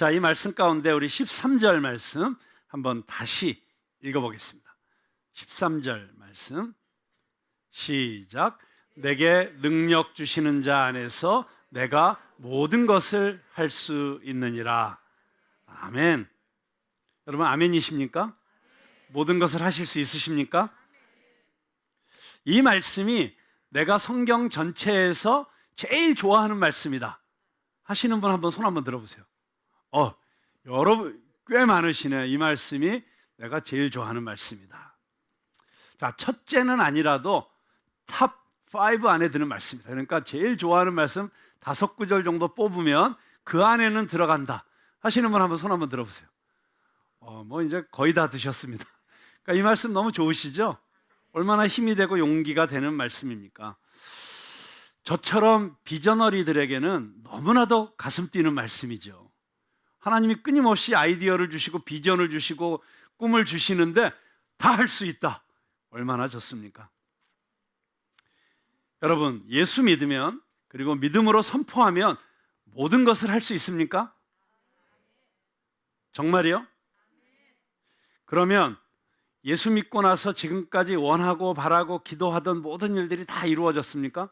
자, 이 말씀 가운데 우리 13절 말씀 한번 다시 읽어보겠습니다. 13절 말씀 시작. 내게 능력 주시는 자 안에서 내가 모든 것을 할 수 있느니라. 아멘. 여러분 아멘이십니까? 모든 것을 하실 수 있으십니까? 이 말씀이 내가 성경 전체에서 제일 좋아하는 말씀이다 하시는 분 한번 손 한번 들어보세요. 여러분 꽤 많으시네. 이 말씀이 내가 제일 좋아하는 말씀이다. 자, 첫째는 아니라도 탑 5 안에 드는 말씀이다. 그러니까 제일 좋아하는 말씀 5구절 정도 뽑으면 그 안에는 들어간다 하시는 분 한번 손 한번 들어보세요. 뭐 이제 거의 다 드셨습니다. 그러니까 이 말씀 너무 좋으시죠? 얼마나 힘이 되고 용기가 되는 말씀입니까? 저처럼 비저너리들에게는 너무나도 가슴 뛰는 말씀이죠. 하나님이 끊임없이 아이디어를 주시고 비전을 주시고 꿈을 주시는데 다 할 수 있다. 얼마나 좋습니까? 여러분, 예수 믿으면, 그리고 믿음으로 선포하면 모든 것을 할 수 있습니까? 정말이요? 그러면 예수 믿고 나서 지금까지 원하고 바라고 기도하던 모든 일들이 다 이루어졌습니까?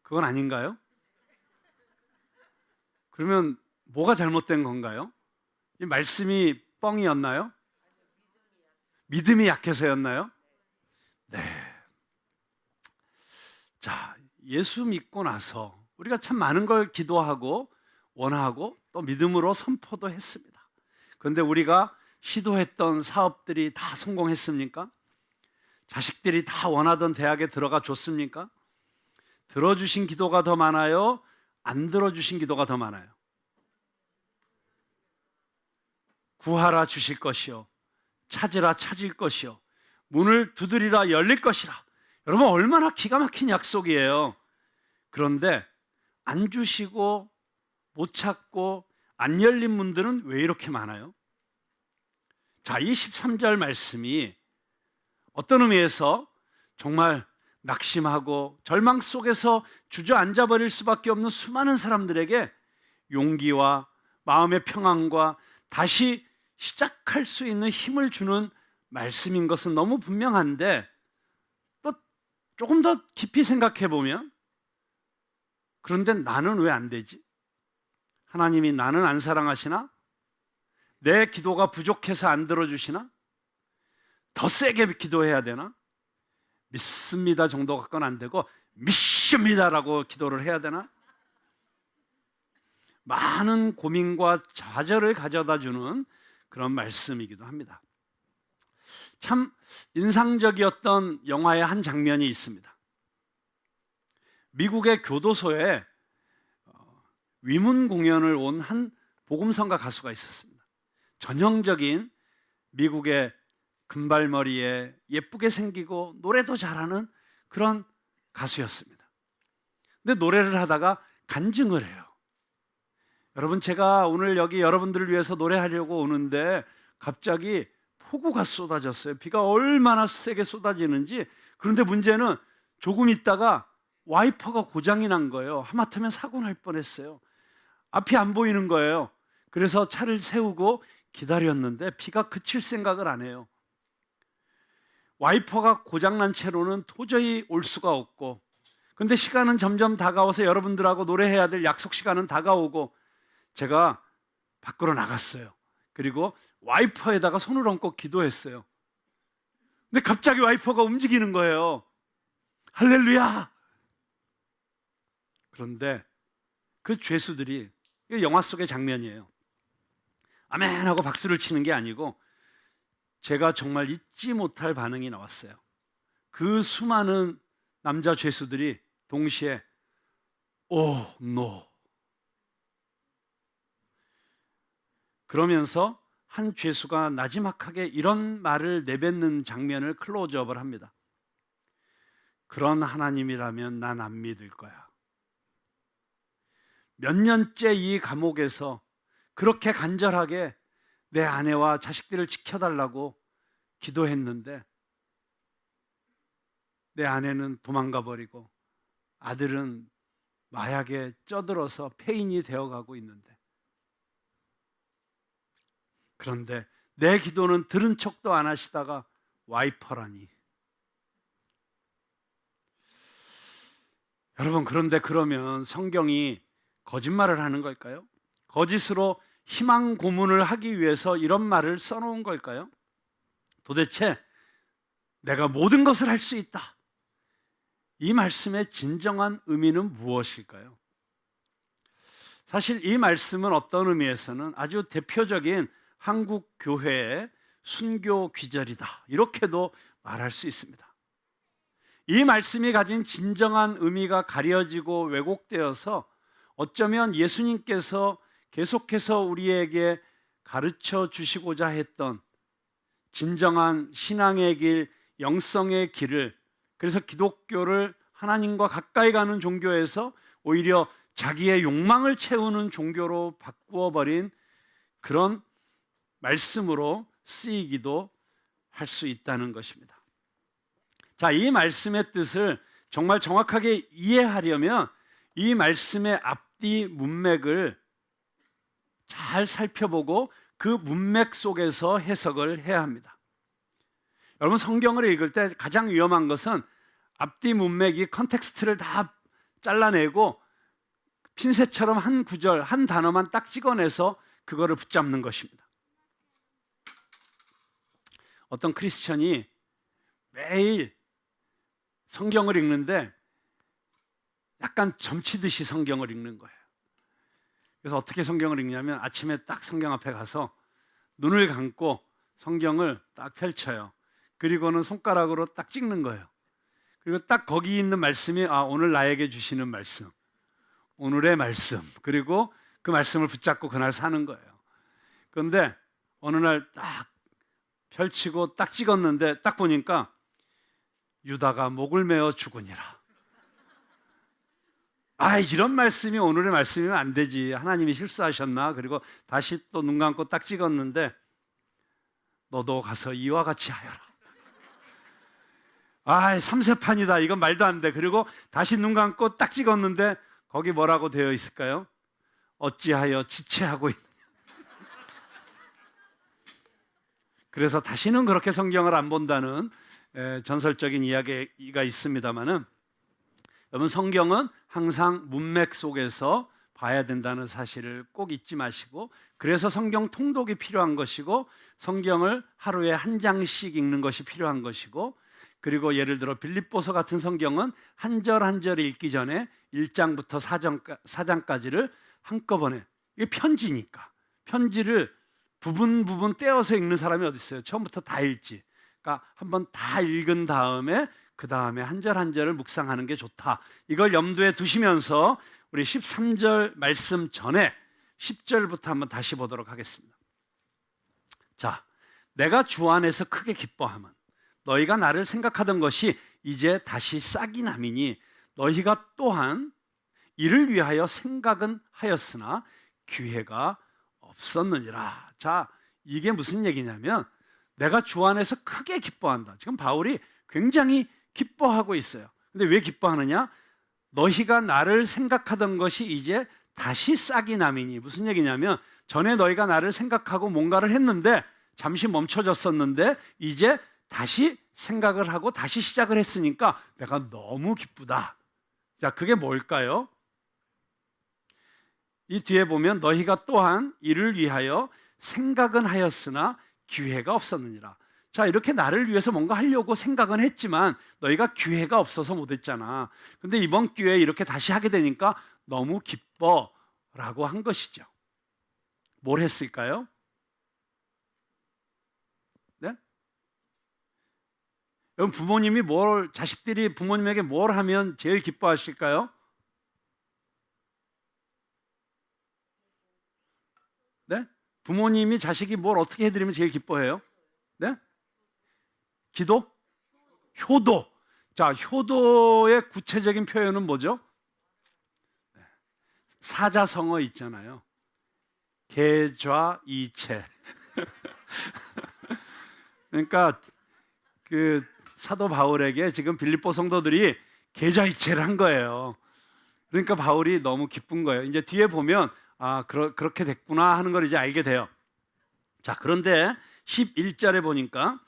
그건 아닌가요? 그러면 뭐가 잘못된 건가요? 이 말씀이 뻥이었나요? 믿음이 약해서였나요? 네. 자, 예수 믿고 나서 우리가 참 많은 걸 기도하고 원하고 또 믿음으로 선포도 했습니다. 그런데 우리가 시도했던 사업들이 다 성공했습니까? 자식들이 다 원하던 대학에 들어가 줬습니까? 들어주신 기도가 더 많아요? 안 들어주신 기도가 더 많아요? 구하라 주실 것이요, 찾으라 찾을 것이요, 문을 두드리라 열릴 것이라. 여러분 얼마나 기가 막힌 약속이에요. 그런데 안 주시고 못 찾고 안 열린 문들은 왜 이렇게 많아요? 자, 이 13절 말씀이 어떤 의미에서 정말 낙심하고 절망 속에서 주저앉아 버릴 수밖에 없는 수많은 사람들에게 용기와 마음의 평안과 다시 시작할 수 있는 힘을 주는 말씀인 것은 너무 분명한데, 또 조금 더 깊이 생각해 보면 그런데 나는 왜 안 되지? 하나님이 나는 안 사랑하시나? 내 기도가 부족해서 안 들어주시나? 더 세게 기도해야 되나? 믿습니다 정도 갖고는 안 되고 믿습니다라고 기도를 해야 되나? 많은 고민과 좌절을 가져다 주는 그런 말씀이기도 합니다. 참 인상적이었던 영화의 한 장면이 있습니다. 미국의 교도소에 위문 공연을 온 한 복음성가 가수가 있었습니다. 전형적인 미국의 금발머리에 예쁘게 생기고 노래도 잘하는 그런 가수였습니다. 근데 노래를 하다가 간증을 해요. 여러분, 제가 오늘 여기 여러분들을 위해서 노래하려고 오는데 갑자기 폭우가 쏟아졌어요. 비가 얼마나 세게 쏟아지는지. 그런데 문제는 조금 있다가 와이퍼가 고장이 난 거예요. 하마터면 사고 날 뻔했어요. 앞이 안 보이는 거예요. 그래서 차를 세우고 기다렸는데 비가 그칠 생각을 안 해요. 와이퍼가 고장난 채로는 도저히 올 수가 없고, 근데 시간은 점점 다가와서 여러분들하고 노래해야 될 약속 시간은 다가오고, 제가 밖으로 나갔어요. 그리고 와이퍼에다가 손을 얹고 기도했어요. 근데 갑자기 와이퍼가 움직이는 거예요. 할렐루야! 그런데 그 죄수들이, 이게 영화 속의 장면이에요, 아멘 하고 박수를 치는 게 아니고 제가 정말 잊지 못할 반응이 나왔어요. 그 수많은 남자 죄수들이 동시에 오, 노. 그러면서 한 죄수가 나지막하게 이런 말을 내뱉는 장면을 클로즈업을 합니다. 그런 하나님이라면 난 안 믿을 거야. 몇 년째 이 감옥에서 그렇게 간절하게 내 아내와 자식들을 지켜달라고 기도했는데 내 아내는 도망가 버리고 아들은 마약에 쩌들어서 폐인이 되어가고 있는데 그런데 내 기도는 들은 척도 안 하시다가 와이퍼라니. 여러분, 그런데 그러면 성경이 거짓말을 하는 걸까요? 거짓으로 희망 고문을 하기 위해서 이런 말을 써놓은 걸까요? 도대체 내가 모든 것을 할 수 있다, 이 말씀의 진정한 의미는 무엇일까요? 사실 이 말씀은 어떤 의미에서는 아주 대표적인 한국 교회의 순교 귀절이다, 이렇게도 말할 수 있습니다. 이 말씀이 가진 진정한 의미가 가려지고 왜곡되어서 어쩌면 예수님께서 계속해서 우리에게 가르쳐 주시고자 했던 진정한 신앙의 길, 영성의 길을, 그래서 기독교를 하나님과 가까이 가는 종교에서 오히려 자기의 욕망을 채우는 종교로 바꾸어 버린 그런 말씀으로 쓰이기도 할 수 있다는 것입니다. 자, 이 말씀의 뜻을 정말 정확하게 이해하려면 이 말씀의 앞뒤 문맥을 잘 살펴보고 그 문맥 속에서 해석을 해야 합니다. 여러분, 성경을 읽을 때 가장 위험한 것은 앞뒤 문맥이 컨텍스트를 다 잘라내고 핀셋처럼 한 구절, 한 단어만 딱 찍어내서 그거를 붙잡는 것입니다. 어떤 크리스천이 매일 성경을 읽는데 약간 점치듯이 성경을 읽는 거예요. 그래서 어떻게 성경을 읽냐면 아침에 딱 성경 앞에 가서 눈을 감고 성경을 딱 펼쳐요. 그리고는 손가락으로 딱 찍는 거예요. 그리고 딱 거기 있는 말씀이 오늘 나에게 주시는 말씀, 오늘의 말씀, 그리고 그 말씀을 붙잡고 그날 사는 거예요. 그런데 어느 날 딱 펼치고 딱 찍었는데 딱 보니까 유다가 목을 메어 죽으니라. 이런 말씀이 오늘의 말씀이면 안 되지, 하나님이 실수하셨나? 그리고 다시 또 눈 감고 딱 찍었는데 너도 가서 이와 같이 하여라. 삼세판이다, 이건 말도 안 돼. 그리고 다시 눈 감고 딱 찍었는데 거기 뭐라고 되어 있을까요? 어찌하여 지체하고 있느냐. 그래서 다시는 그렇게 성경을 안 본다는 전설적인 이야기가 있습니다만은, 여러분, 성경은 항상 문맥 속에서 봐야 된다는 사실을 꼭 잊지 마시고, 그래서 성경 통독이 필요한 것이고, 성경을 하루에 한 장씩 읽는 것이 필요한 것이고, 그리고 예를 들어 빌립보서 같은 성경은 한 절 한 절 읽기 전에 1장부터 4장까지를 한꺼번에, 이게 편지니까 편지를 부분 떼어서 읽는 사람이 어디 있어요? 처음부터 다 읽지. 그러니까 한번 다 읽은 다음에 그 다음에 한 절 한 절을 묵상하는 게 좋다. 이걸 염두에 두시면서 우리 13절 말씀 전에 10절부터 한번 다시 보도록 하겠습니다. 자, 내가 주 안에서 크게 기뻐함은 너희가 나를 생각하던 것이 이제 다시 싹이 나미니 너희가 또한 이를 위하여 생각은 하였으나 기회가 없었느니라. 자, 이게 무슨 얘기냐면 내가 주 안에서 크게 기뻐한다. 지금 바울이 굉장히 기뻐하고 있어요. 근데 왜 기뻐하느냐? 너희가 나를 생각하던 것이 이제 다시 싹이 나미니, 무슨 얘기냐면 전에 너희가 나를 생각하고 뭔가를 했는데 잠시 멈춰졌었는데 이제 다시 생각을 하고 다시 시작을 했으니까 내가 너무 기쁘다. 자, 그게 뭘까요? 이 뒤에 보면 너희가 또한 이를 위하여 생각은 하였으나 기회가 없었느니라. 자, 이렇게 나를 위해서 뭔가 하려고 생각은 했지만 너희가 기회가 없어서 못했잖아. 근데 이번 기회에 이렇게 다시 하게 되니까 너무 기뻐라고 한 것이죠. 뭘 했을까요? 네? 여러분, 자식들이 부모님에게 뭘 하면 제일 기뻐하실까요? 네? 부모님이 자식이 뭘 어떻게 해드리면 제일 기뻐해요? 네? 기도? 효도. 자, 효도의 구체적인 표현은 뭐죠? 사자성어 있잖아요. 계좌이체. 그러니까 그 사도 바울에게 지금 빌립보 성도들이 계좌이체를 한 거예요. 그러니까 바울이 너무 기쁜 거예요. 이제 뒤에 보면 그렇게 됐구나 하는 걸 이제 알게 돼요. 자, 그런데 11절에 보니까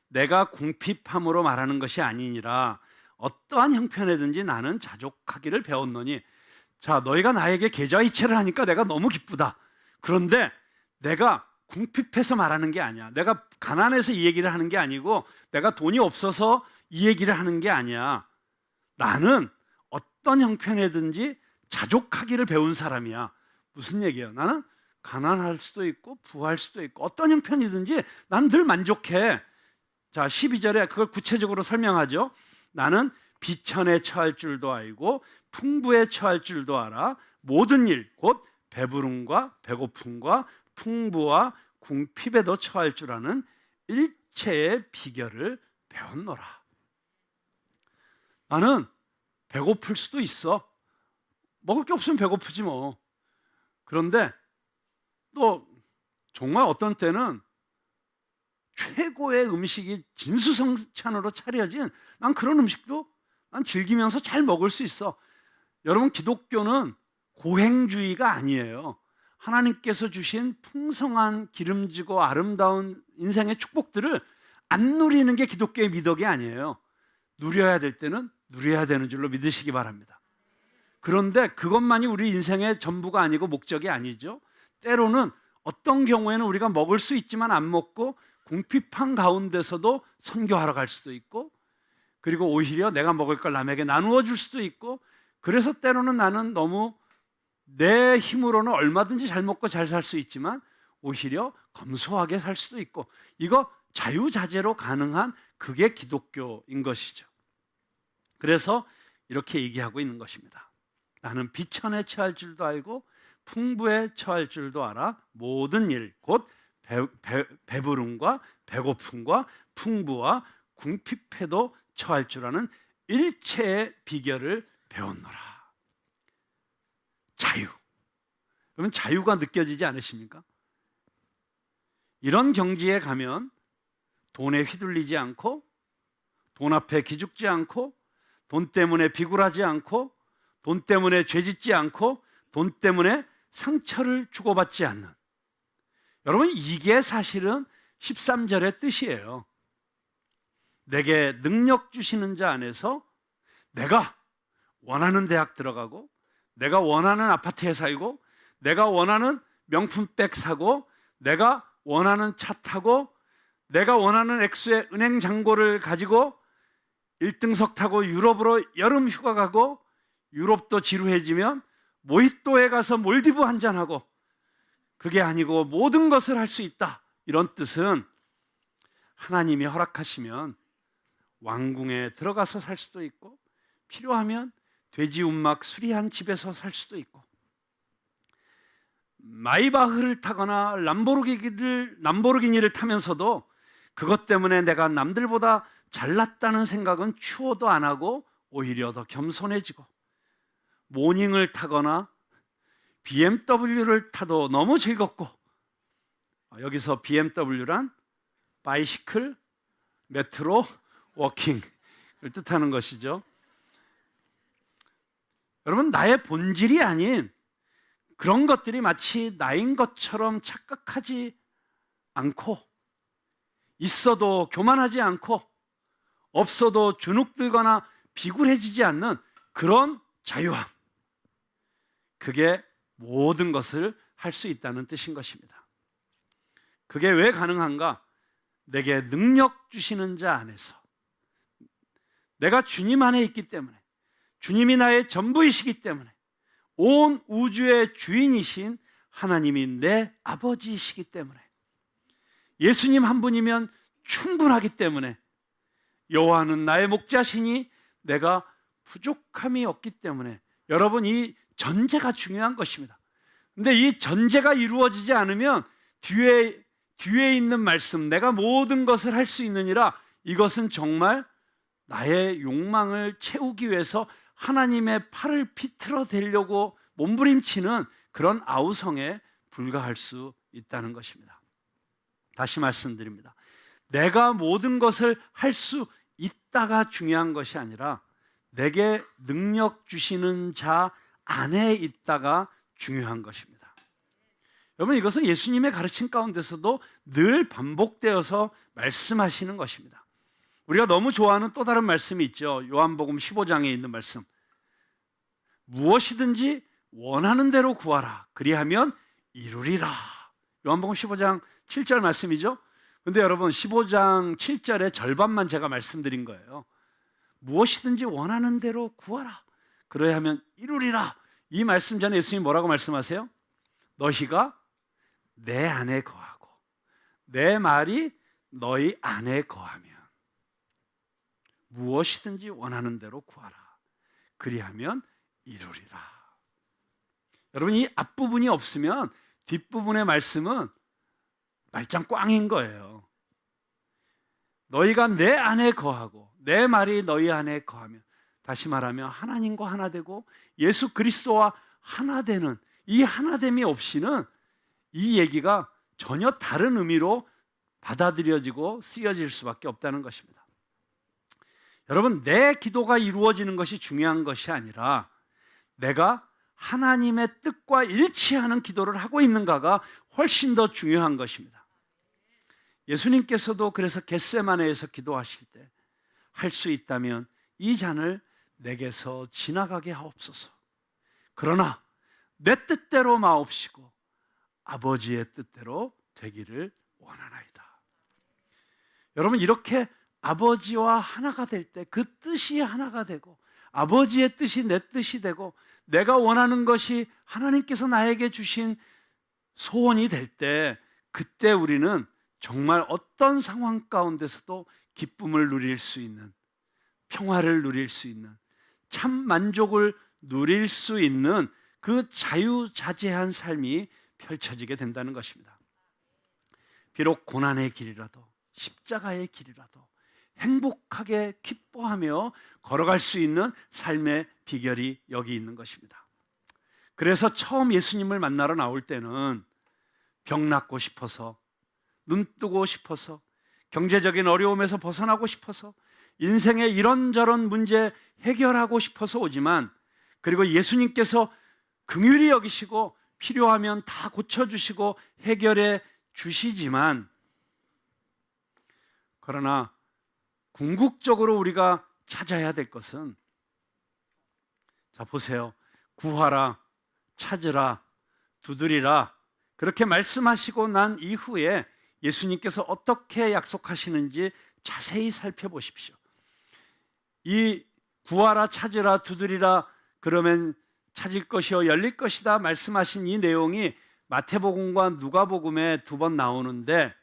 내가 궁핍함으로 말하는 것이 아니니라 어떠한 형편에든지 나는 자족하기를 배웠노니. 자, 너희가 나에게 계좌이체를 하니까 내가 너무 기쁘다. 그런데 내가 궁핍해서 말하는 게 아니야. 내가 가난해서 이 얘기를 하는 게 아니고 내가 돈이 없어서 이 얘기를 하는 게 아니야. 나는 어떤 형편에든지 자족하기를 배운 사람이야. 무슨 얘기예요? 나는 가난할 수도 있고 부할 수도 있고 어떤 형편이든지 난 늘 만족해. 자, 12절에 그걸 구체적으로 설명하죠. 나는 비천에 처할 줄도 알고 풍부에 처할 줄도 알아. 모든 일, 곧 배부름과 배고픔과 풍부와 궁핍에도 처할 줄 아는 일체의 비결을 배웠노라. 나는 배고플 수도 있어. 먹을 게 없으면 배고프지 뭐. 그런데 또 정말 어떤 때는 최고의 음식이 진수성찬으로 차려진 난 그런 음식도 난 즐기면서 잘 먹을 수 있어. 여러분, 기독교는 고행주의가 아니에요. 하나님께서 주신 풍성한 기름지고 아름다운 인생의 축복들을 안 누리는 게 기독교의 미덕이 아니에요. 누려야 될 때는 누려야 되는 줄로 믿으시기 바랍니다. 그런데 그것만이 우리 인생의 전부가 아니고 목적이 아니죠. 때로는 어떤 경우에는 우리가 먹을 수 있지만 안 먹고 궁핍한 가운데서도 선교하러 갈 수도 있고, 그리고 오히려 내가 먹을 걸 남에게 나누어 줄 수도 있고, 그래서 때로는 나는 너무 내 힘으로는 얼마든지 잘 먹고 잘 살 수 있지만 오히려 검소하게 살 수도 있고, 이거 자유자재로 가능한 그게 기독교인 것이죠. 그래서 이렇게 얘기하고 있는 것입니다. 나는 비천에 처할 줄도 알고 풍부에 처할 줄도 알아. 모든 일, 곧 배부름과 배고픔과 풍부와 궁핍에도 처할 줄 아는 일체의 비결을 배웠노라. 자유. 그러면 자유가 느껴지지 않으십니까? 이런 경지에 가면 돈에 휘둘리지 않고, 돈 앞에 기죽지 않고, 돈 때문에 비굴하지 않고, 돈 때문에 죄짓지 않고, 돈 때문에 상처를 주고받지 않는, 여러분, 이게 사실은 13절의 뜻이에요. 내게 능력 주시는 자 안에서 내가 원하는 대학 들어가고, 내가 원하는 아파트에 살고, 내가 원하는 명품백 사고, 내가 원하는 차 타고, 내가 원하는 액수의 은행 잔고를 가지고 1등석 타고 유럽으로 여름 휴가 가고, 유럽도 지루해지면 모히또에 가서 몰디브 한잔하고, 그게 아니고 모든 것을 할 수 있다. 이런 뜻은 하나님이 허락하시면 왕궁에 들어가서 살 수도 있고, 필요하면 돼지 움막 수리한 집에서 살 수도 있고, 마이바흐를 타거나 람보르기니를 타면서도 그것 때문에 내가 남들보다 잘났다는 생각은 추호도 안 하고 오히려 더 겸손해지고, 모닝을 타거나 BMW를 타도 너무 즐겁고, 여기서 BMW란 바이시클, 메트로, 워킹을 뜻하는 것이죠. 여러분, 나의 본질이 아닌 그런 것들이 마치 나인 것처럼 착각하지 않고, 있어도 교만하지 않고, 없어도 주눅들거나 비굴해지지 않는 그런 자유함, 그게 모든 것을 할 수 있다는 뜻인 것입니다. 그게 왜 가능한가? 내게 능력 주시는 자 안에서, 내가 주님 안에 있기 때문에, 주님이 나의 전부이시기 때문에, 온 우주의 주인이신 하나님이 내 아버지이시기 때문에, 예수님 한 분이면 충분하기 때문에, 여호와는 나의 목자시니 내가 부족함이 없기 때문에, 여러분, 이 전제가 중요한 것입니다. 근데 이 전제가 이루어지지 않으면 뒤에 있는 말씀, 내가 모든 것을 할 수 있느니라, 이것은 정말 나의 욕망을 채우기 위해서 하나님의 팔을 비틀어 대려고 몸부림치는 그런 아우성에 불과할 수 있다는 것입니다. 다시 말씀드립니다. 내가 모든 것을 할 수 있다가 중요한 것이 아니라 내게 능력 주시는 자 안에 있다가 중요한 것입니다. 여러분, 이것은 예수님의 가르침 가운데서도 늘 반복되어서 말씀하시는 것입니다. 우리가 너무 좋아하는 또 다른 말씀이 있죠. 요한복음 15장에 있는 말씀. 무엇이든지 원하는 대로 구하라. 그리하면 이루리라. 요한복음 15장 7절 말씀이죠. 근데 여러분, 15장 7절의 절반만 제가 말씀드린 거예요. 무엇이든지 원하는 대로 구하라. 그래야 하면 이루리라. 이 말씀 전에 예수님이 뭐라고 말씀하세요? 너희가 내 안에 거하고 내 말이 너희 안에 거하면 무엇이든지 원하는 대로 구하라. 그리하면 이루리라. 여러분, 이 앞부분이 없으면 뒷부분의 말씀은 말짱 꽝인 거예요. 너희가 내 안에 거하고 내 말이 너희 안에 거하면, 다시 말하면 하나님과 하나 되고 예수 그리스도와 하나 되는 이 하나됨이 없이는 이 얘기가 전혀 다른 의미로 받아들여지고 쓰여질 수밖에 없다는 것입니다. 여러분, 내 기도가 이루어지는 것이 중요한 것이 아니라 내가 하나님의 뜻과 일치하는 기도를 하고 있는가가 훨씬 더 중요한 것입니다. 예수님께서도 그래서 겟세마네에서 기도하실 때 할 수 있다면 이 잔을 내게서 지나가게 하옵소서. 그러나 내 뜻대로 마옵시고 아버지의 뜻대로 되기를 원하나이다. 여러분, 이렇게 아버지와 하나가 될 때, 그 뜻이 하나가 되고 아버지의 뜻이 내 뜻이 되고 내가 원하는 것이 하나님께서 나에게 주신 소원이 될 때, 그때 우리는 정말 어떤 상황 가운데서도 기쁨을 누릴 수 있는, 평화를 누릴 수 있는, 참 만족을 누릴 수 있는 그 자유자재한 삶이 펼쳐지게 된다는 것입니다. 비록 고난의 길이라도 십자가의 길이라도 행복하게 기뻐하며 걸어갈 수 있는 삶의 비결이 여기 있는 것입니다. 그래서 처음 예수님을 만나러 나올 때는 병 낫고 싶어서, 눈 뜨고 싶어서, 경제적인 어려움에서 벗어나고 싶어서, 인생의 이런저런 문제 해결하고 싶어서 오지만, 그리고 예수님께서 긍휼히 여기시고 필요하면 다 고쳐주시고 해결해 주시지만, 그러나 궁극적으로 우리가 찾아야 될 것은, 자 보세요. 구하라, 찾으라, 두드리라, 그렇게 말씀하시고 난 이후에 예수님께서 어떻게 약속하시는지 자세히 살펴보십시오. 이 구하라, 찾으라, 두드리라, 그러면 찾을 것이요 열릴 것이다 말씀하신 이 내용이 마태복음과 누가복음에 두 번 나오는데,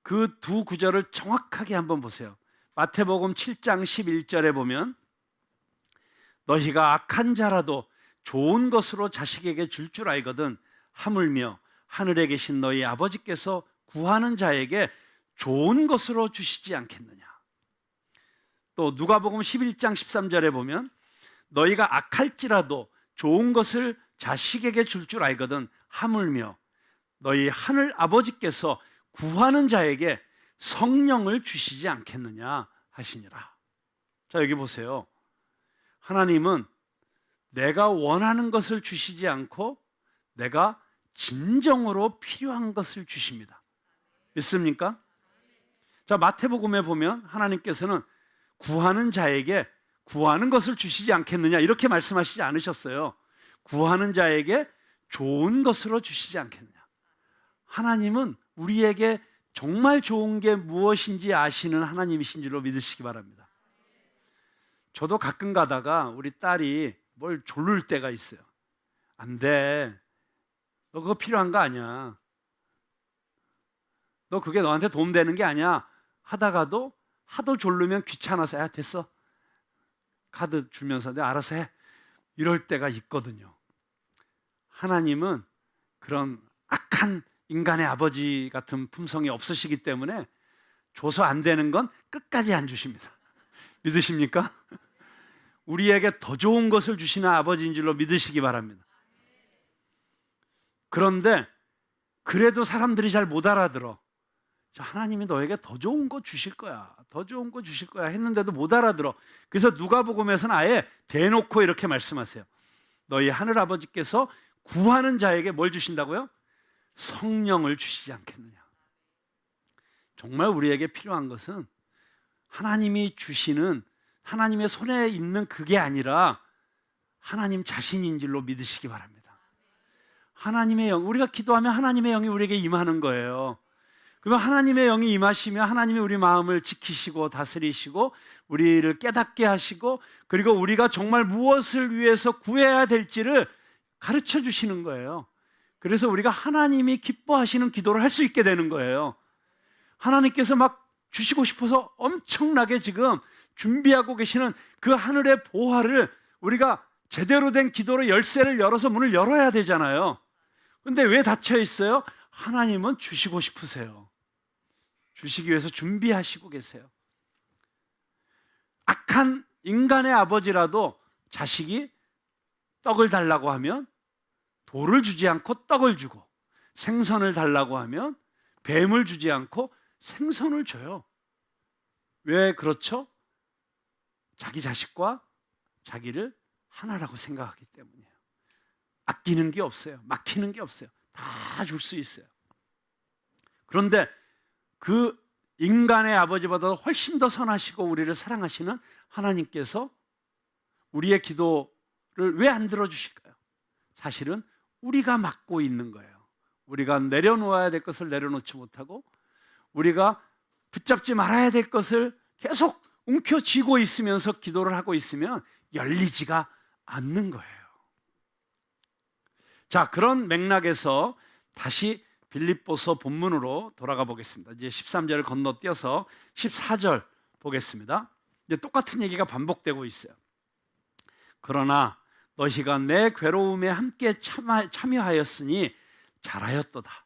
그 두 구절을 정확하게 한번 보세요. 마태복음 7장 11절에 보면, 너희가 악한 자라도 좋은 것으로 자식에게 줄 줄 알거든 하물며 하늘에 계신 너희 아버지께서 구하는 자에게 좋은 것으로 주시지 않겠느냐. 또 누가복음 11장 13절에 보면, 너희가 악할지라도 좋은 것을 자식에게 줄 줄 알거든 하물며 너희 하늘 아버지께서 구하는 자에게 성령을 주시지 않겠느냐 하시니라. 자, 여기 보세요. 하나님은 내가 원하는 것을 주시지 않고 내가 진정으로 필요한 것을 주십니다. 믿습니까? 자, 마태복음에 보면 하나님께서는 구하는 자에게 구하는 것을 주시지 않겠느냐 이렇게 말씀하시지 않으셨어요. 구하는 자에게 좋은 것으로 주시지 않겠느냐. 하나님은 우리에게 정말 좋은 게 무엇인지 아시는 하나님이신 줄로 믿으시기 바랍니다. 저도 가끔 가다가 우리 딸이 뭘 졸릴 때가 있어요. 안 돼. 너 그거 필요한 거 아니야. 너 그게 너한테 도움되는 게 아니야. 하다가도 하도 졸르면 귀찮아서, 야 됐어. 카드 주면서 내가 알아서 해. 이럴 때가 있거든요. 하나님은 그런 악한 인간의 아버지 같은 품성이 없으시기 때문에 줘서 안 되는 건 끝까지 안 주십니다. 믿으십니까? 우리에게 더 좋은 것을 주시는 아버지인 줄로 믿으시기 바랍니다. 그런데 그래도 사람들이 잘 못 알아들어. 하나님이 너에게 더 좋은 거 주실 거야, 더 좋은 거 주실 거야 했는데도 못 알아들어. 그래서 누가복음에서는 아예 대놓고 이렇게 말씀하세요. 너희 하늘 아버지께서 구하는 자에게 뭘 주신다고요? 성령을 주시지 않겠느냐. 정말 우리에게 필요한 것은 하나님이 주시는, 하나님의 손에 있는 그게 아니라 하나님 자신인 줄로 믿으시기 바랍니다. 하나님의 영, 우리가 기도하면 하나님의 영이 우리에게 임하는 거예요. 그러면 하나님의 영이 임하시면 하나님이 우리 마음을 지키시고 다스리시고 우리를 깨닫게 하시고, 그리고 우리가 정말 무엇을 위해서 구해야 될지를 가르쳐 주시는 거예요. 그래서 우리가 하나님이 기뻐하시는 기도를 할 수 있게 되는 거예요. 하나님께서 막 주시고 싶어서 엄청나게 지금 준비하고 계시는 그 하늘의 보화를 우리가 제대로 된 기도로 열쇠를 열어서 문을 열어야 되잖아요. 근데 왜 닫혀 있어요? 하나님은 주시고 싶으세요. 주시기 위해서 준비하시고 계세요. 악한 인간의 아버지라도 자식이 떡을 달라고 하면 돌을 주지 않고 떡을 주고, 생선을 달라고 하면 뱀을 주지 않고 생선을 줘요. 왜 그렇죠? 자기 자식과 자기를 하나라고 생각하기 때문이에요. 아끼는 게 없어요. 막히는 게 없어요. 다 줄 수 있어요. 그런데 그 인간의 아버지보다 훨씬 더 선하시고 우리를 사랑하시는 하나님께서 우리의 기도를 왜 안 들어주실까요? 사실은 우리가 막고 있는 거예요. 우리가 내려놓아야 될 것을 내려놓지 못하고, 우리가 붙잡지 말아야 될 것을 계속 움켜쥐고 있으면서 기도를 하고 있으면 열리지가 않는 거예요. 자, 그런 맥락에서 다시 빌립보서 본문으로 돌아가 보겠습니다. 이제 13절을 건너뛰어서 14절 보겠습니다. 이제 똑같은 얘기가 반복되고 있어요. 그러나 너희가 내 괴로움에 함께 참여하였으니 잘하였도다.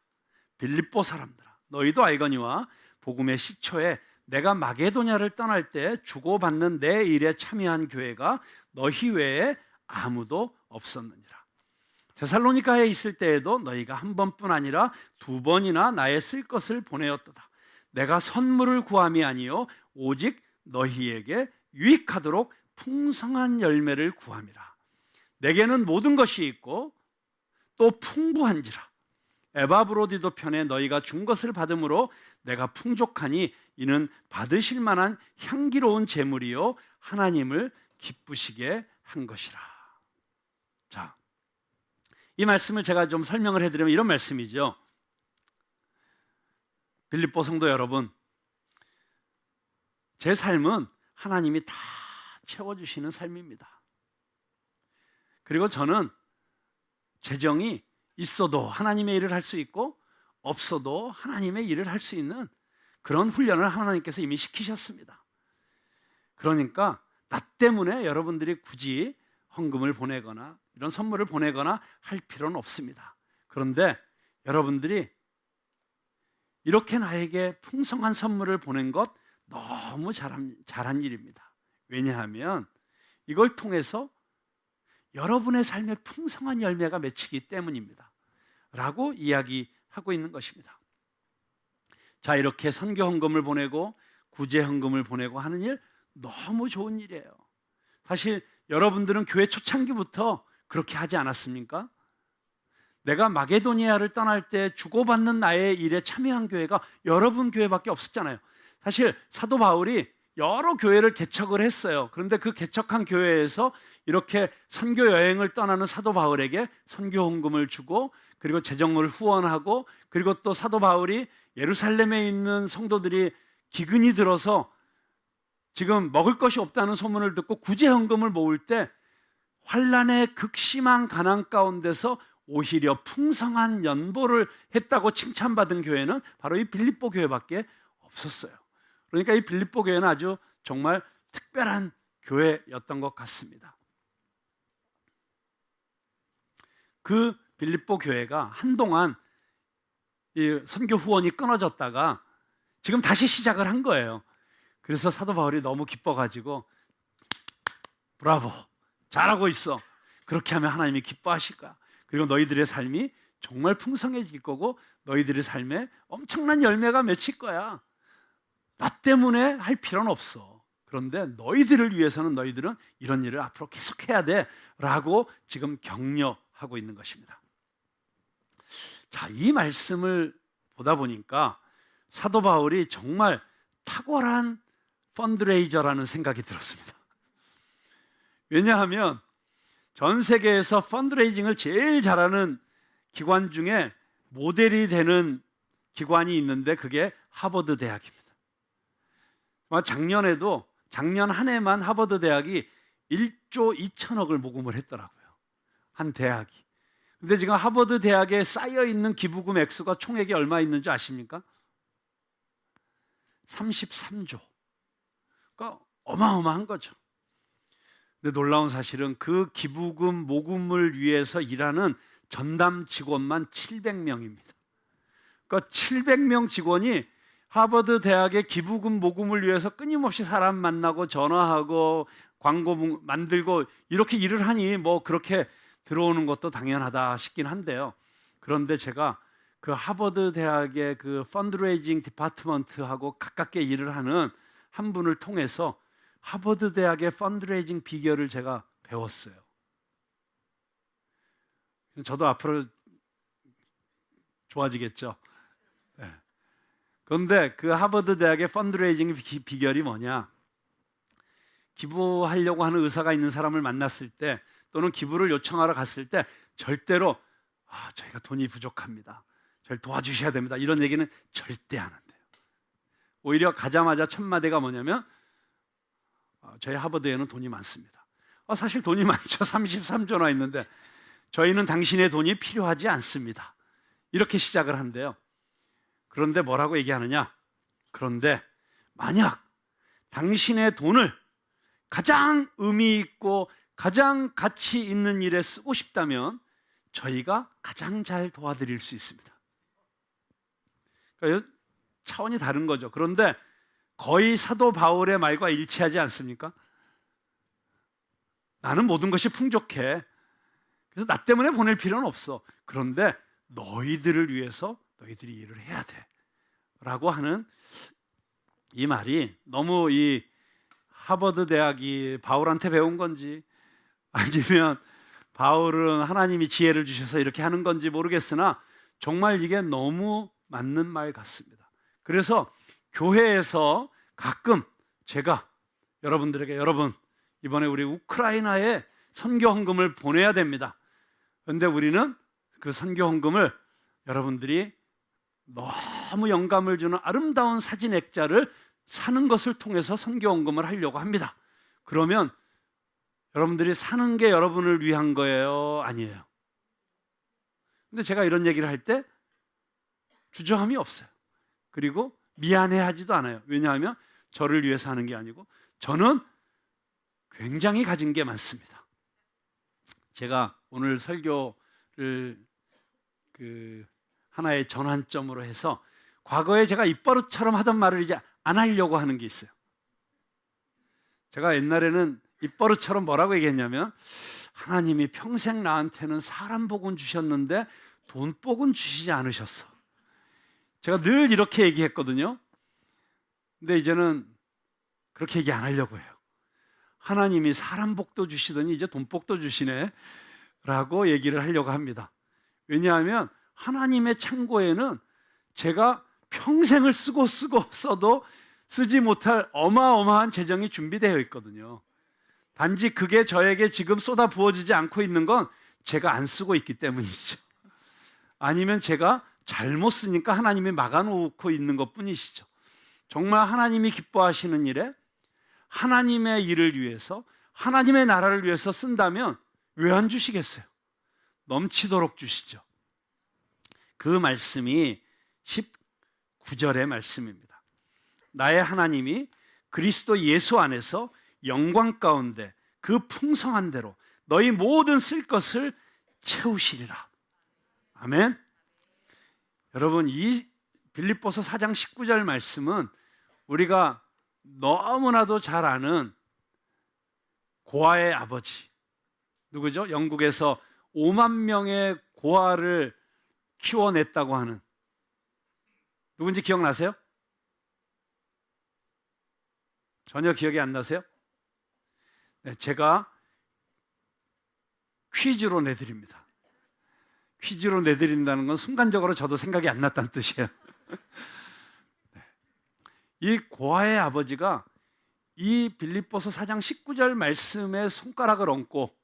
빌립보 사람들아, 너희도 알거니와 복음의 시초에 내가 마게도냐를 떠날 때 주고받는 내 일에 참여한 교회가 너희 외에 아무도 없었느니라. 데살로니가에 있을 때에도 너희가 한 번뿐 아니라 두 번이나 나의 쓸 것을 보내었도다. 내가 선물을 구함이 아니요 오직 너희에게 유익하도록 풍성한 열매를 구함이라. 내게는 모든 것이 있고 또 풍부한지라. 에바브로디도 편에 너희가 준 것을 받음으로 내가 풍족하니 이는 받으실 만한 향기로운 제물이요 하나님을 기쁘시게 한 것이라. 자, 이 말씀을 제가 좀 설명을 해드리면 이런 말씀이죠. 빌립보 성도 여러분, 제 삶은 하나님이 다 채워주시는 삶입니다. 그리고 저는 재정이 있어도 하나님의 일을 할 수 있고 없어도 하나님의 일을 할 수 있는 그런 훈련을 하나님께서 이미 시키셨습니다. 그러니까 나 때문에 여러분들이 굳이 헌금을 보내거나 이런 선물을 보내거나 할 필요는 없습니다. 그런데 여러분들이 이렇게 나에게 풍성한 선물을 보낸 것 너무 잘한 일입니다. 왜냐하면 이걸 통해서 여러분의 삶에 풍성한 열매가 맺히기 때문입니다. 라고 이야기하고 있는 것입니다. 자, 이렇게 선교 헌금을 보내고 구제 헌금을 보내고 하는 일 너무 좋은 일이에요. 사실 여러분들은 교회 초창기부터 그렇게 하지 않았습니까? 내가 마게도니아를 떠날 때 주고받는 나의 일에 참여한 교회가 여러분 교회밖에 없었잖아요. 사실 사도 바울이 여러 교회를 개척을 했어요. 그런데 그 개척한 교회에서 이렇게 선교 여행을 떠나는 사도 바울에게 선교 헌금을 주고, 그리고 재정을 후원하고, 그리고 또 사도 바울이 예루살렘에 있는 성도들이 기근이 들어서 지금 먹을 것이 없다는 소문을 듣고 구제 헌금을 모을 때 환난의 극심한 가난 가운데서 오히려 풍성한 연보를 했다고 칭찬받은 교회는 바로 이 빌립보 교회밖에 없었어요. 그러니까 이 빌립보 교회는 아주 정말 특별한 교회였던 것 같습니다. 그 빌립보 교회가 한동안 이 선교 후원이 끊어졌다가 지금 다시 시작을 한 거예요. 그래서 사도 바울이 너무 기뻐가지고 브라보, 잘하고 있어. 그렇게 하면 하나님이 기뻐하실 거야. 그리고 너희들의 삶이 정말 풍성해질 거고 너희들의 삶에 엄청난 열매가 맺힐 거야. 나 때문에 할 필요는 없어. 그런데 너희들을 위해서는 너희들은 이런 일을 앞으로 계속해야 돼 라고 지금 격려하고 있는 것입니다. 자, 이 말씀을 보다 보니까 사도 바울이 정말 탁월한 펀드레이저라는 생각이 들었습니다. 왜냐하면 전 세계에서 펀드레이징을 제일 잘하는 기관 중에 모델이 되는 기관이 있는데 그게 하버드 대학입니다. 작년 한 해만 하버드 대학이 1조 2천억을 모금을 했더라고요. 한 대학이. 근데 지금 하버드 대학에 쌓여 있는 기부금 액수가 총액이 얼마 있는지 아십니까? 33조. 그러니까 어마어마한 거죠. 근데 놀라운 사실은 그 기부금 모금을 위해서 일하는 전담 직원만 700명입니다. 그러니까 700명 직원이 하버드 대학의 기부금 모금을 위해서 끊임없이 사람 만나고 전화하고 광고 만들고 이렇게 일을 하니 뭐 그렇게 들어오는 것도 당연하다 싶긴 한데요. 그런데 제가 그 하버드 대학의 그 펀드레이징 디파트먼트하고 가깝게 일을 하는 한 분을 통해서 하버드 대학의 펀드레이징 비결을 제가 배웠어요. 저도 앞으로 좋아지겠죠. 네. 그런데 그 하버드 대학의 펀드레이징 비결이 뭐냐? 기부하려고 하는 의사가 있는 사람을 만났을 때 또는 기부를 요청하러 갔을 때 절대로 저희가 돈이 부족합니다, 저를 도와주셔야 됩니다, 이런 얘기는 절대 안 한대요. 오히려 가자마자 첫 마디가 뭐냐면 저희 하버드에는 돈이 많습니다. 사실 돈이 많죠. 33조나 있는데 저희는 당신의 돈이 필요하지 않습니다, 이렇게 시작을 한대요. 그런데 뭐라고 얘기하느냐? 그런데 만약 당신의 돈을 가장 의미 있고 가장 가치 있는 일에 쓰고 싶다면 저희가 가장 잘 도와드릴 수 있습니다. 그러니까 차원이 다른 거죠. 그런데 거의 사도 바울의 말과 일치하지 않습니까? 나는 모든 것이 풍족해, 그래서 나 때문에 보낼 필요는 없어. 그런데 너희들을 위해서 너희들이 일을 해야 돼 라고 하는 이 말이 너무 이 하버드 대학이 바울한테 배운 건지 아니면 바울은 하나님이 지혜를 주셔서 이렇게 하는 건지 모르겠으나 정말 이게 너무 맞는 말 같습니다. 그래서 교회에서 가끔 제가 여러분들에게 여러분 이번에 우리 우크라이나에 선교 헌금을 보내야 됩니다. 그런데 우리는 그 선교 헌금을 여러분들이 너무 영감을 주는 아름다운 사진 액자를 사는 것을 통해서 선교 헌금을 하려고 합니다. 그러면 여러분들이 사는 게 여러분을 위한 거예요? 아니에요? 근데 제가 이런 얘기를 할 때 주저함이 없어요. 그리고 미안해하지도 않아요. 왜냐하면 저를 위해서 하는 게 아니고 저는 굉장히 가진 게 많습니다. 제가 오늘 설교를 하나의 전환점으로 해서 과거에 제가 입버릇처럼 하던 말을 이제 안 하려고 하는 게 있어요. 제가 옛날에는 입버릇처럼 뭐라고 얘기했냐면 하나님이 평생 나한테는 사람 복은 주셨는데 돈 복은 주시지 않으셨어. 제가 늘 이렇게 얘기했거든요. 근데 이제는 그렇게 얘기 안 하려고 해요. 하나님이 사람 복도 주시더니 이제 돈 복도 주시네 라고 얘기를 하려고 합니다. 왜냐하면 하나님의 창고에는 제가 평생을 써도 쓰지 못할 어마어마한 재정이 준비되어 있거든요. 단지 그게 저에게 지금 쏟아 부어지지 않고 있는 건 제가 안 쓰고 있기 때문이죠. 아니면 제가 잘못 쓰니까 하나님이 막아놓고 있는 것 뿐이시죠. 정말 하나님이 기뻐하시는 일에 하나님의 일을 위해서 하나님의 나라를 위해서 쓴다면 왜 안 주시겠어요? 넘치도록 주시죠. 그 말씀이 19절의 말씀입니다. 나의 하나님이 그리스도 예수 안에서 영광 가운데 그 풍성한 대로 너희 모든 쓸 것을 채우시리라. 아멘. 여러분, 이 빌립보서 4장 19절 말씀은 우리가 너무나도 잘 아는 고아의 아버지, 누구죠? 영국에서 5만 명의 고아를 키워냈다고 하는, 누군지 기억나세요? 전혀 기억이 안 나세요? 네, 제가 퀴즈로 내드립니다. 퀴즈로 내드린다는 건 순간적으로 저도 생각이 안 났다는 뜻이에요. 이 고아의 아버지가 이 빌립보서 4장 19절 말씀에 손가락을 얹고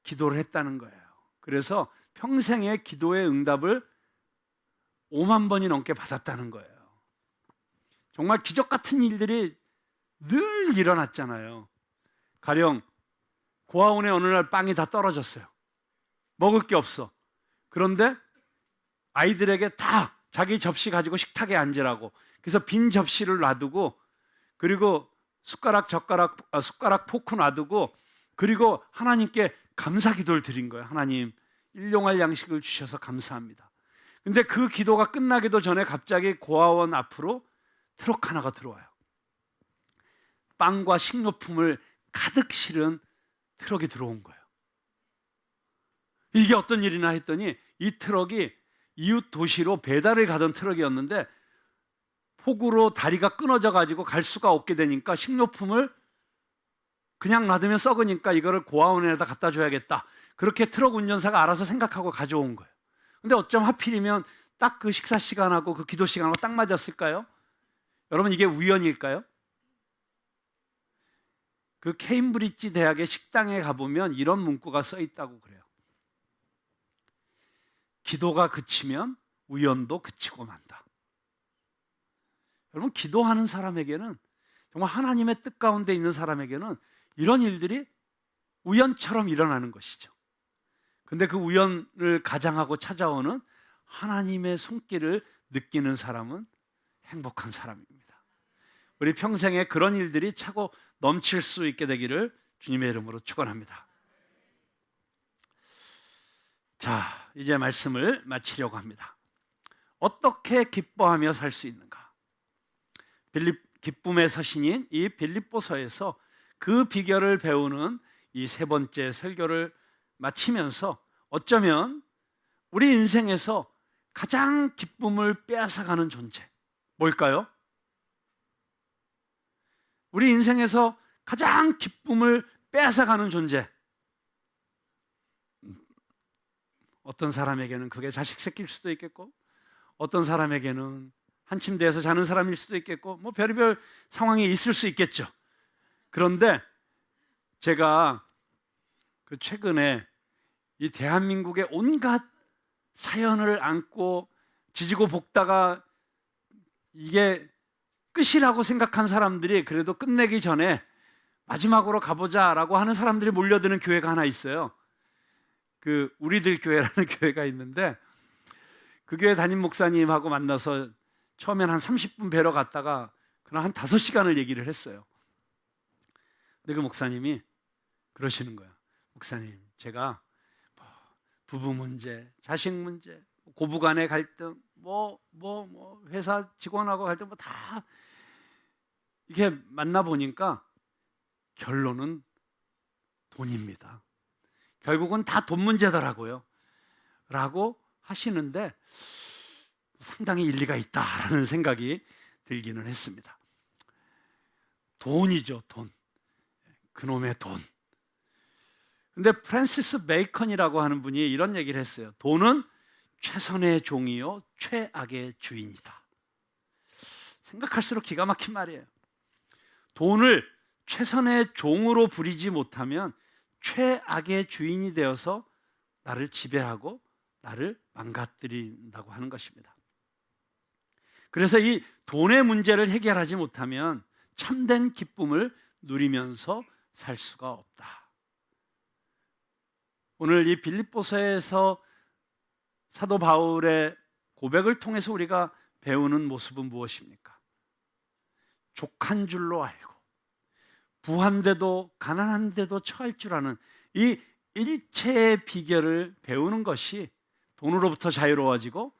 기도를 했다는 거예요. 그래서 평생의 기도의 응답을 5만 번이 넘게 받았다는 거예요. 정말 기적 같은 일들이 늘 일어났잖아요. 가령 고아원에 어느 날 빵이 다 떨어졌어요. 먹을 게 없어. 그런데 아이들에게 다 자기 접시 가지고 식탁에 앉으라고, 그래서 빈 접시를 놔두고, 그리고 숟가락 포크 놔두고, 그리고 하나님께 감사 기도를 드린 거예요. 하나님, 일용할 양식을 주셔서 감사합니다. 근데 그 기도가 끝나기도 전에 갑자기 고아원 앞으로 트럭 하나가 들어와요. 빵과 식료품을 가득 실은 트럭이 들어온 거예요. 이게 어떤 일이나 했더니 이 트럭이 이웃 도시로 배달을 가던 트럭이었는데 폭우로 다리가 끊어져 가지고 갈 수가 없게 되니까 식료품을 그냥 놔두면 썩으니까 이거를 고아원에다 갖다 줘야겠다. 그렇게 트럭 운전사가 알아서 생각하고 가져온 거예요. 근데 어쩜 하필이면 딱 그 식사 시간하고 그 기도 시간하고 딱 맞았을까요? 여러분, 이게 우연일까요? 그 케임브리지 대학의 식당에 가보면 이런 문구가 써 있다고 그래요. 기도가 그치면 우연도 그치고 만다. 여러분, 기도하는 사람에게는, 정말 하나님의 뜻 가운데 있는 사람에게는 이런 일들이 우연처럼 일어나는 것이죠. 근데 그 우연을 가장하고 찾아오는 하나님의 손길을 느끼는 사람은 행복한 사람입니다. 우리 평생에 그런 일들이 차고 넘칠 수 있게 되기를 주님의 이름으로 축원합니다. 자, 이제 말씀을 마치려고 합니다. 어떻게 기뻐하며 살 수 있는가? 기쁨의 서신인 이 빌립보서에서 그 비결을 배우는 이 세 번째 설교를 마치면서 어쩌면 우리 인생에서 가장 기쁨을 빼앗아가는 존재, 뭘까요? 우리 인생에서 가장 기쁨을 빼앗아가는 존재, 어떤 사람에게는 그게 자식 새끼일 수도 있겠고, 어떤 사람에게는 한 침대에서 자는 사람일 수도 있겠고, 뭐 별의별 상황이 있을 수 있겠죠. 그런데 제가 그 최근에 이 대한민국의 온갖 사연을 안고 지지고 볶다가 이게 끝이라고 생각한 사람들이 그래도 끝내기 전에 마지막으로 가보자라고 하는 사람들이 몰려드는 교회가 하나 있어요. 그 우리들 교회라는 교회가 있는데 그 교회 담임 목사님하고 만나서 처음엔 한 30분 뵈러 갔다가 그날 한 5시간을 얘기를 했어요. 근데 그 목사님이 그러시는 거예요. 목사님, 제가 부부 문제, 자식 문제, 고부간의 갈등, 회사 직원하고 갈등, 다 이렇게 만나보니까 결론은 돈입니다. 결국은 다 돈 문제더라고요. 라고 하시는데 상당히 일리가 있다라는 생각이 들기는 했습니다. 돈이죠, 돈. 그놈의 돈. 근데 프랜시스 베이컨이라고 하는 분이 이런 얘기를 했어요. 돈은 최선의 종이요 최악의 주인이다. 생각할수록 기가 막힌 말이에요. 돈을 최선의 종으로 부리지 못하면 최악의 주인이 되어서 나를 지배하고 나를 망가뜨린다고 하는 것입니다. 그래서 이 돈의 문제를 해결하지 못하면 참된 기쁨을 누리면서 살 수가 없다. 오늘 이 빌립보서에서 사도 바울의 고백을 통해서 우리가 배우는 모습은 무엇입니까? 족한 줄로 알고 부한데도 가난한데도 처할 줄 아는 이 일체의 비결을 배우는 것이 돈으로부터 자유로워지고,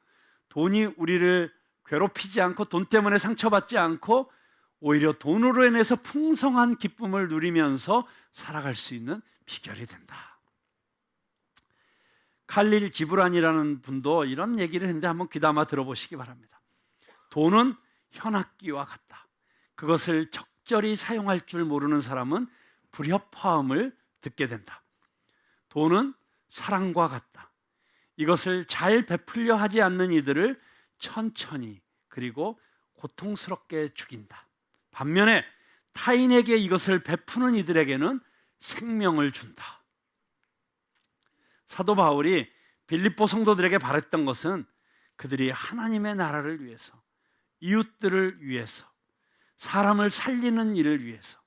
돈이 우리를 괴롭히지 않고 돈 때문에 상처받지 않고 오히려 돈으로 인해서 풍성한 기쁨을 누리면서 살아갈 수 있는 비결이 된다. 칼릴 지브란이라는 분도 이런 얘기를 했는데 한번 귀담아 들어보시기 바랍니다. 돈은 현악기와 같다. 그것을 적절히 사용할 줄 모르는 사람은 불협화음을 듣게 된다. 돈은 사랑과 같다. 이것을 잘 베풀려 하지 않는 이들을 천천히 그리고 고통스럽게 죽인다. 반면에 타인에게 이것을 베푸는 이들에게는 생명을 준다. 사도 바울이 빌립보 성도들에게 바랬던 것은 그들이 하나님의 나라를 위해서, 이웃들을 위해서, 사람을 살리는 일을 위해서,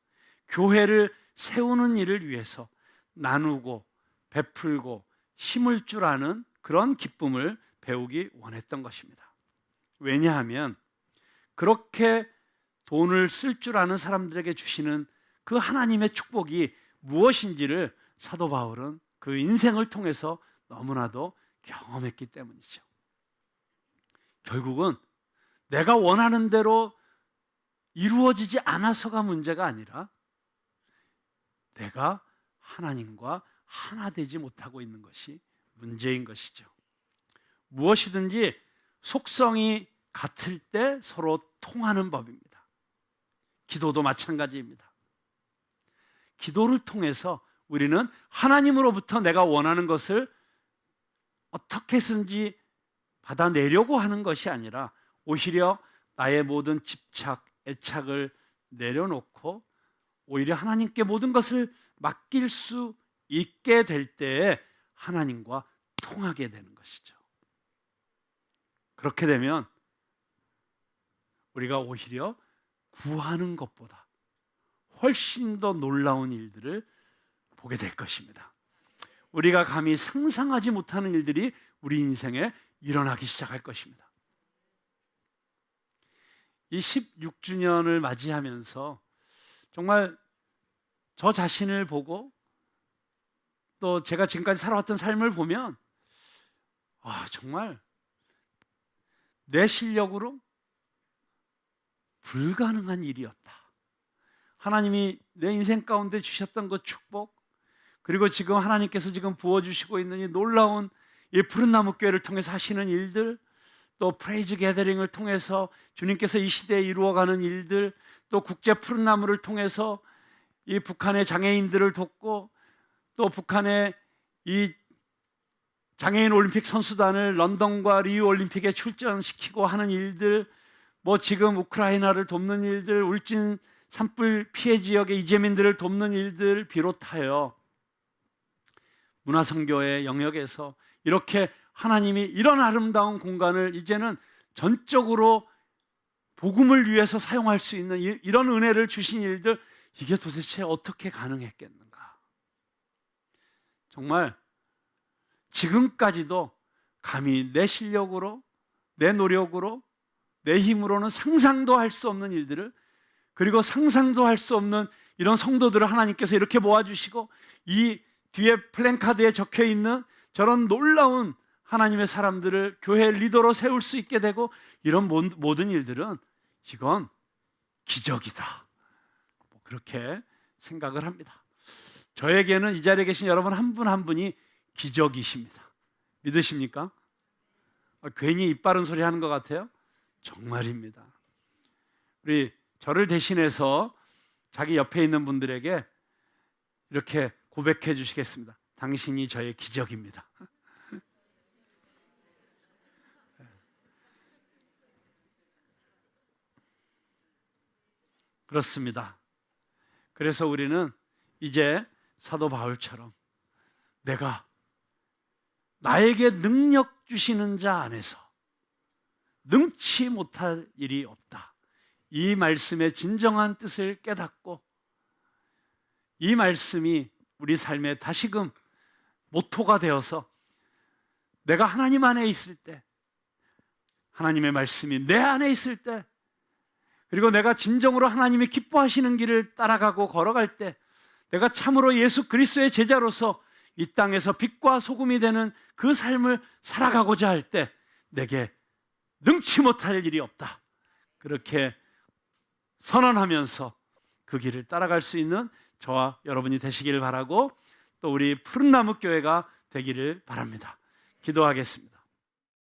교회를 세우는 일을 위해서 나누고 베풀고 힘을 줄 아는 그런 기쁨을 배우기 원했던 것입니다. 왜냐하면 그렇게 돈을 쓸 줄 아는 사람들에게 주시는 그 하나님의 축복이 무엇인지를 사도 바울은 그 인생을 통해서 너무나도 경험했기 때문이죠. 결국은 내가 원하는 대로 이루어지지 않아서가 문제가 아니라 내가 하나님과 하나 되지 못하고 있는 것이 문제인 것이죠. 무엇이든지 속성이 같을 때 서로 통하는 법입니다. 기도도 마찬가지입니다. 기도를 통해서 우리는 하나님으로부터 내가 원하는 것을 어떻게 해서든지 받아내려고 하는 것이 아니라 오히려 나의 모든 집착, 애착을 내려놓고 오히려 하나님께 모든 것을 맡길 수 있게 될 때에 하나님과 통하게 되는 것이죠. 그렇게 되면 우리가 오히려 구하는 것보다 훨씬 더 놀라운 일들을 보게 될 것입니다. 우리가 감히 상상하지 못하는 일들이 우리 인생에 일어나기 시작할 것입니다. 이 16주년을 맞이하면서 정말 저 자신을 보고 또 제가 지금까지 살아왔던 삶을 보면 정말 내 실력으로 불가능한 일이었다. 하나님이 내 인생 가운데 주셨던 그 축복, 그리고 지금 하나님께서 지금 부어주시고 있는 이 놀라운 이 푸른 나무 교회를 통해서 하시는 일들, 또 프레이즈 게더링을 통해서 주님께서 이 시대에 이루어가는 일들, 또 국제 푸른 나무를 통해서 이 북한의 장애인들을 돕고 또 북한의 이 장애인 올림픽 선수단을 런던과 리우 올림픽에 출전시키고 하는 일들, 뭐 지금 우크라이나를 돕는 일들, 울진 산불 피해 지역의 이재민들을 돕는 일들 비롯하여 문화선교의 영역에서 이렇게 하나님이 이런 아름다운 공간을 이제는 전적으로 복음을 위해서 사용할 수 있는 이런 은혜를 주신 일들, 이게 도대체 어떻게 가능했겠는가? 정말 지금까지도 감히 내 실력으로, 내 노력으로, 내 힘으로는 상상도 할 수 없는 일들을, 그리고 상상도 할 수 없는 이런 성도들을 하나님께서 이렇게 모아주시고 이 뒤에 플랜카드에 적혀있는 저런 놀라운 하나님의 사람들을 교회 리더로 세울 수 있게 되고, 이런 모든 일들은 이건 기적이다, 그렇게 생각을 합니다. 저에게는 이 자리에 계신 여러분 한 분 한 분이 기적이십니다. 믿으십니까? 괜히 입 바른 소리 하는 것 같아요? 정말입니다. 우리 저를 대신해서 자기 옆에 있는 분들에게 이렇게 고백해 주시겠습니다. 당신이 저의 기적입니다. 그렇습니다. 그래서 우리는 이제 사도 바울처럼 내가 나에게 능력 주시는 자 안에서 능치 못할 일이 없다, 이 말씀의 진정한 뜻을 깨닫고 이 말씀이 우리 삶에 다시금 모토가 되어서 내가 하나님 안에 있을 때, 하나님의 말씀이 내 안에 있을 때, 그리고 내가 진정으로 하나님이 기뻐하시는 길을 따라가고 걸어갈 때, 내가 참으로 예수 그리스도의 제자로서 이 땅에서 빛과 소금이 되는 그 삶을 살아가고자 할 때 내게 능치 못할 일이 없다, 그렇게 선언하면서 그 길을 따라갈 수 있는 저와 여러분이 되시기를 바라고, 또 우리 푸른나무 교회가 되기를 바랍니다. 기도하겠습니다.